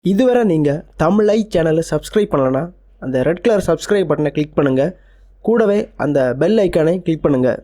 இதுவரை நீங்கள் தமிழை சேனலை சப்ஸ்கிரைப் பண்ணலன்னா அந்த ரெட் கலர் சப்ஸ்கிரைப் பட்டனை கிளிக் பண்ணுங்கள். கூடவே அந்த பெல் ஐக்கானை கிளிக் பண்ணுங்கள்.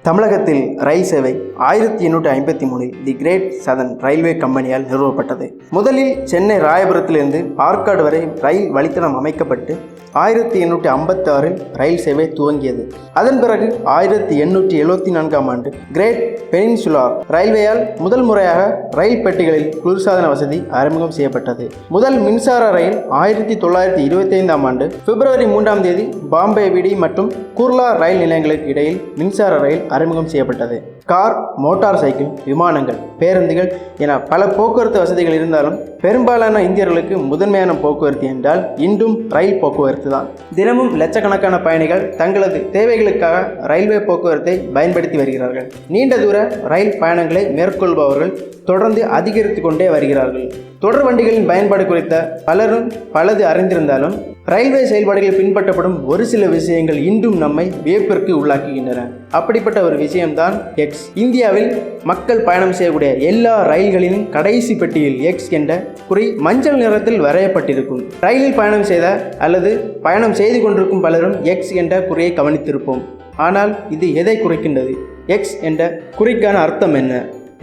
தமிழகத்தில் ரயில் சேவை 1853 தி கிரேட் சதர்ன் ரயில்வே கம்பெனியால் நிறுவப்பட்டது. முதலில் சென்னை ராயபுரத்திலிருந்து ஆற்காடு வரை ரயில் வழித்தடம் அமைக்கப்பட்டு 1856 ரயில் சேவை துவங்கியது. அதன் பிறகு 1874 ஆண்டு கிரேட் பெனின்சுலார் ரயில்வேயால் முதல் முறையாக ரயில் பெட்டிகளில் குளிர்சாதன வசதி அறிமுகம் செய்யப்பட்டது. முதல் மின்சார ரயில் 1925 ஆண்டு பிப்ரவரி 3 பாம்பே விடி மற்றும் குர்லா ரயில் நிலையங்களுக்கு இடையில் மின்சார ரயில் அறிமுகம் செய்யப்பட்டது. கார், மோட்டார் சைக்கிள், விமானங்கள், பேருந்துகள் என பல போக்குவரத்து வசதிகள் இருந்தாலும் பெரும்பாலான இந்தியர்களுக்கு முதன்மையான போக்குவரத்து என்றால் இன்றும் ரயில் போக்குவரத்து தான். தினமும் லட்சக்கணக்கான பயணிகள் தங்களது தேவைகளுக்காக ரயில்வே போக்குவரத்தை பயன்படுத்தி வருகிறார்கள். நீண்ட தூர ரயில் பயணங்களை மேற்கொள்பவர்கள் தொடர்ந்து அதிகரித்து கொண்டே வருகிறார்கள். தொடர் வண்டிகளின் பயன்பாடு குறித்த பலரும் பலது அறிந்திருந்தாலும் ரயில்வே செயல்பாடுகளில் பின்பற்றப்படும் ஒரு சில விஷயங்கள் இன்றும் நம்மை வியப்பிற்கு உள்ளாக்குகின்றன. அப்படிப்பட்ட ஒரு விஷயம்தான் எக்ஸ். இந்தியாவில் மக்கள் பயணம் செய்யக்கூடிய எல்லா ரயில்களின் கடைசி பெட்டியில் எக்ஸ் என்ற குறி மஞ்சள் நிறத்தில் வரையப்பட்டிருக்கும். ரயிலில் பயணம் செய்த அல்லது பயணம் செய்து கொண்டிருக்கும் பலரும் எக்ஸ் என்ற குறியை கவனித்திருப்போம். ஆனால் இது எதை குறிக்கின்றது? எக்ஸ் என்ற குறிக்கான அர்த்தம் என்ன?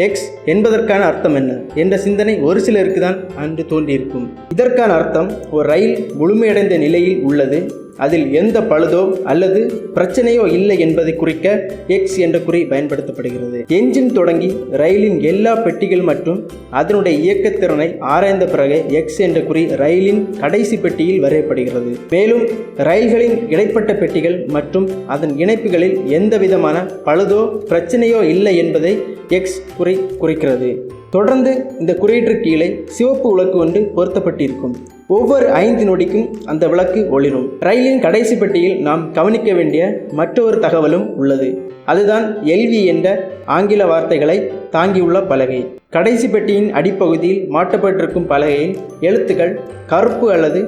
எக்ஸ் என்பதற்கான அர்த்தம் என்ன என்ற சிந்தனை ஒரு சிலருக்கு தான் அன்று தோன்றியிருக்கும். இதற்கான அர்த்தம், ஒரு ரயில் முழுமையடைந்த நிலையில் உள்ளது, அதில் எந்த பழுதோ அல்லது பிரச்சனையோ இல்லை என்பதை குறிக்க எக்ஸ் என்ற குறி பயன்படுத்தப்படுகிறது. என்ஜின் தொடங்கி ரயிலின் எல்லா பெட்டிகள் மற்றும் அதனுடைய இயக்கத்திறனை ஆராய்ந்த பிறகு எக்ஸ் என்ற குறி ரயிலின் கடைசி பெட்டியில் வரையப்படுகிறது. மேலும் ரயில்களின் இடைப்பட்ட பெட்டிகள் மற்றும் அதன் இணைப்புகளில் எந்த விதமான பழுதோ பிரச்சனையோ இல்லை என்பதை எக்ஸ் குறி குறிக்கிறது. தொடர்ந்து இந்த குறியீட்டு கீழே சிவப்பு விளக்கு ஒன்று பொருத்தப்பட்டிருக்கும். ஒவ்வொரு 5 நொடிக்கும் அந்த விளக்கு ஒளிரும். ரயிலின் கடைசி பெட்டியில் நாம் கவனிக்க வேண்டிய மற்றொரு தகவலும் உள்ளது. அதுதான் எல்வி என்ற ஆங்கில வார்த்தைகளை தாங்கியுள்ள பலகை. கடைசி பெட்டியின் அடிப்பகுதியில் மாட்டப்பட்டிருக்கும் பலகையில் எழுத்துக்கள் கருப்பு அல்லது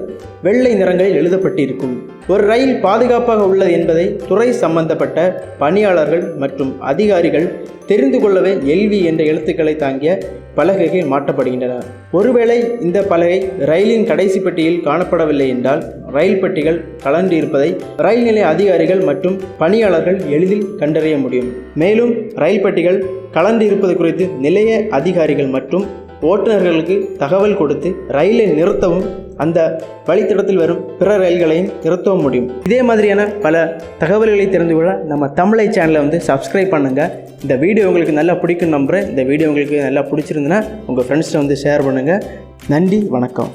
வெள்ளை நிறங்களில் எழுதப்பட்டிருக்கும். ஒரு ரயில் பாதுகாப்பாக உள்ளது என்பதை துறை சம்பந்தப்பட்ட பணியாளர்கள் மற்றும் அதிகாரிகள் தெரிந்து கொள்ளவே எல்வி என்ற எழுத்துக்களை தாங்கிய பலகைகள் மாட்டப்படுகின்றன. ஒருவேளை இந்த பலகை ரயிலின் கடைசி பெட்டியில் காணப்படவில்லை என்றால் ரயில் பெட்டிகள் கலந்து இருப்பதை ரயில் நிலைய அதிகாரிகள் மற்றும் பணியாளர்கள் எளிதில் கண்டறிய முடியும். மேலும் ரயில் பெட்டிகள் கலந்து இருப்பது குறித்து நிலைய அதிகாரிகள் மற்றும் ஓட்டுநர்களுக்கு தகவல் கொடுத்து ரயிலை நிறுத்தவும் அந்த வழித்தடத்தில் வரும் பிற ரயில்களையும் நிறுத்தவும் முடியும். இதே மாதிரியான பல தகவல்களை தெரிந்து கொள்ள நம்ம தமிழை சேனலை சப்ஸ்கிரைப் பண்ணுங்கள். இந்த வீடியோ உங்களுக்கு நல்லா பிடிக்கும் நம்புகிறேன். இந்த வீடியோ உங்களுக்கு நல்லா பிடிச்சிருந்துன்னா உங்கள் ஃப்ரெண்ட்ஸ்கிட்ட ஷேர் பண்ணுங்கள். நன்றி, வணக்கம்.